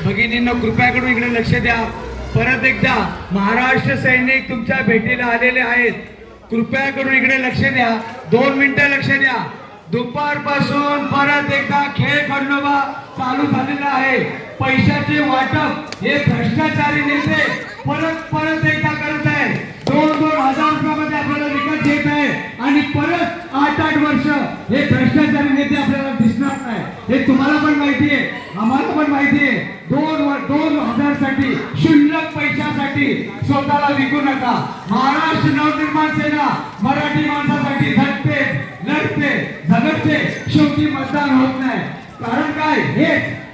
भगिनींनो कृपया करून इकडे लक्ष द्या। परत एकदा महाराष्ट्र सैनिक तुमच्या भेटीला आलेले आहेत। कृपया करून इकडे लक्ष द्या, 2 मिनिटं लक्ष द्या। दुपारपासून परत एकदा खेळ खंडोबा चालू झालेला आहे। पैशाचे वाटप हे भ्रष्टाचारी नेते परत एकदा करत आहे। 2-2 हजार रुपयामध्ये आपल्याला विकत घेत आहे आणि परत 8-8 वर्ष हे भ्रष्टाचारी नेते आपल्याला दिसणार नाही। हे तुम्हाला पण माहिती आहे, आम्हाला पण माहिती आहे। 2 साठी शुल्लक पैशासाठी स्वतःला विकू नका। महाराष्ट्र नवनिर्माण सेना मराठी माणसासाठी झटते, लढते, झगडते, शेवटी मतदान होत नाही। कारण काय,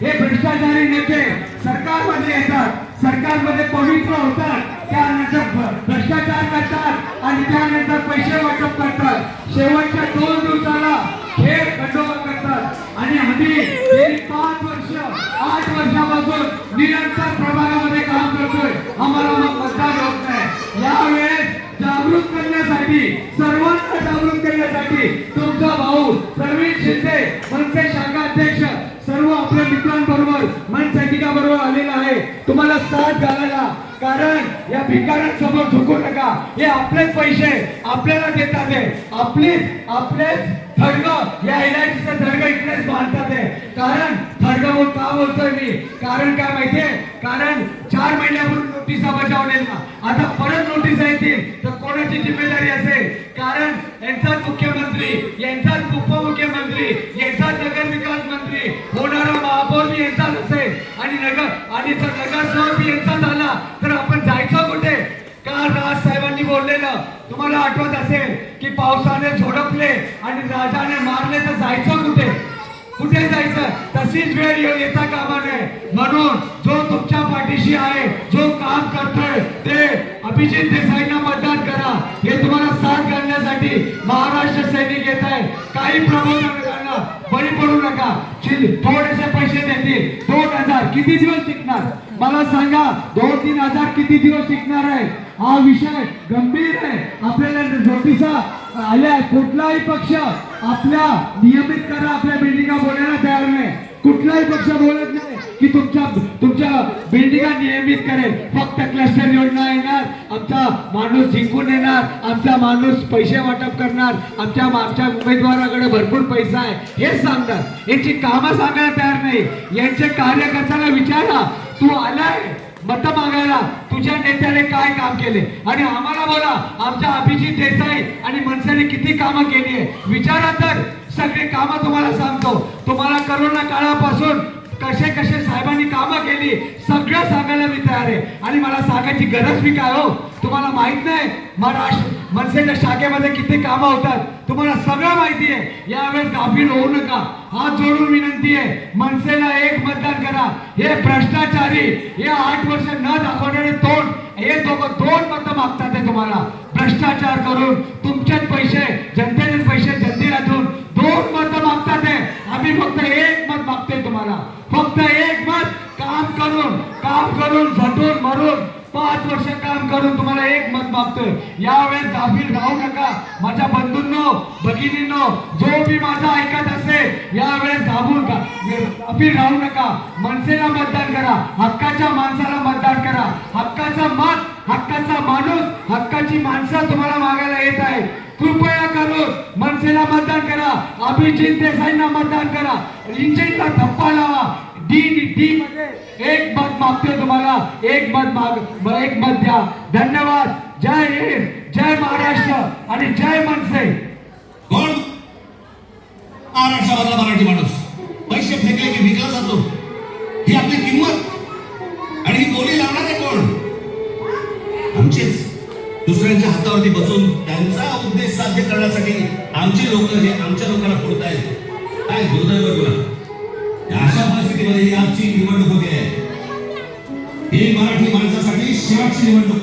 हे भ्रष्टाचारी नेते सरकारमध्ये येतात, सरकारमध्ये पवित्र होतात, त्यानंतर भ्रष्टाचार करतात आणि त्यानंतर पैसे वाटप करतात। शेवटच्या 2 दिवसाला खेळ खंडोबा करतात आणि आम्ही गेली 5 वर्ष 8 वर्षापासून निरंतर प्रभागामध्ये काम करतोय, आम्हाला मतदान होत नाही। यावेळेस जागृत करण्यासाठी, सर्वांना जागृत करण्यासाठी तुमचा भाऊ प्रवीण शिंदे मनसे शाखा अध्यक्ष सर्व आपल्या मित्रांबरोबर मनसैनिकाबरोबर आलेला आहे तुम्हाला साथ घालायला। कारण या भिकाऱ्यांसमोर झुकू नका। हे आपलेच पैसे आपल्याला देतात, आपलेच थर्ड या इलायचीचं थर्ड इकडेच बांधतात आहे। कारण थर्ड म्हणून का बोलतोय मी, कारण काय माहितीये, कारण 4 महिन्यापूर्वी नोटिसा बजावलेल्या, आता परत नोटीस येतील तर कोणाची जिम्मेदारी असेल? कारण यांचाच मुख्यमंत्री, यांचाच उपमुख्यमंत्री, यांचाच नगरविकास मंत्री, होणारा महापौर बी यांचाच असेल आणि जर नगरसेवक बी यांचा झाला तर आपण जायचं कुठे? काल राज साहेबांनी बोललेलं तुम्हाला आठवत असेल की पावसाने झोडपले आणि राजाने मारले तर जायचं कुठे जायचं? तशीच वेळ येता कामा नये। म्हणून जो तुमच्या पाठीशी आहे, जो काम करतोय ते अभिजित देसाईंना मतदान करा। हे तुम्हाला साथ घालण्यासाठी महाराष्ट्र सैनिक येत आहे। काही प्रबोधकांना बळी पडू नका। थोडेसे पैसे देतील, 2000 किती दिवस टिकणार मला सांगा? 2-3 हजार किती दिवस टिकणार आहे? हा विषय गंभीर आहे। आपल्याला नोटिसा आल्या, कुठलाही पक्ष आपल्या नियमित करा आपल्या बिल्डिंगा बोलायला तयार नाही। कुठलाही पक्ष बोलत नाही की तुमच्या बिल्डिंगा नियमित करेल। फक्त क्लस्टर योजना येणार, आमचा माणूस जिंकून येणार, आमचा माणूस पैसे वाटप करणार, आमच्या उमेदवाराकडे भरपूर पैसा आहे हे सांगतात। यांची कामं सांगायला तयार नाही। यांचे कार्यकर्त्याला विचारा, तू आलाय मत मागायला, तुझ्या नेत्याने काय काम केले आणि आम्हाला बोला आमच्या अभिजित देसाई आणि मनसेने किती कामं केली आहे विचारा तर सगळे कामं तुम्हाला सांगतो। तुम्हाला करोना काळापासून कसे साहेबांनी कामं केली सगळं सांगायला मी तयार आहे आणि मला सांगायची गरज बी काय हो? तुम्हाला माहित नाही महाराष्ट्र मनसेच्या शाखेमध्ये किती कामं होतात? तुम्हाला सगळं माहिती आहे। यावेळेस गाफील होऊ नका। हात जोडून विनंती आहे, मनसेला एक मतदान करा। हे भ्रष्टाचारी, हे 8 वर्ष न दाखवणारे तोंड, हे दोन मतं मागतात आहे तुम्हाला। भ्रष्टाचार करून तुमचेच पैसे, जनतेचे पैसे जनतेला 2 मतं मागतात आहे। आम्ही फक्त 1 मत मागतोय तुम्हाला, फक्त 1 मत। काम करून झटून मरून 5 वर्ष काम करून तुम्हाला 1 मत मागतोय। यावेळेस गाफील राहू नका माझ्या बंधूंनो, भगिनींनो, जो भी माझा ऐकत असेल यावेळेस गाफील राहू नका। मनसेला मतदान करा, हक्काच्या माणसाला मतदान करा। हक्काचा मत, हक्काचा माणूस, हक्काची माणसं तुम्हाला मागायला येत आहे। कृपया करून मनसेला मतदान करा, अभिजित देसाईंना मतदान करा, इंजिनला धप्पा लावा। डी मध्ये 1 मत मागतोय तुम्हाला, 1 मत द्या। धन्यवाद। जय हिंद, जय महाराष्ट्र आणि जय मनसे। कोण? महाराष्ट्रामधला मराठी माणूस पैसे फेकले की विकला जातो, ही आपली किंमत आणि ही बोली लावणारे कोण? आमचेच। दुसऱ्यांच्या हातावरती बसून त्यांचा उद्देश साध्य करण्यासाठी आमचे लोक हे आमच्या लोकांना फोडतायत। काय दुर्दैव तुला? अशा परिस्थितीमध्ये आजची निवडणूक होते, ही मराठी माणसासाठी शेवटची निवडणूक।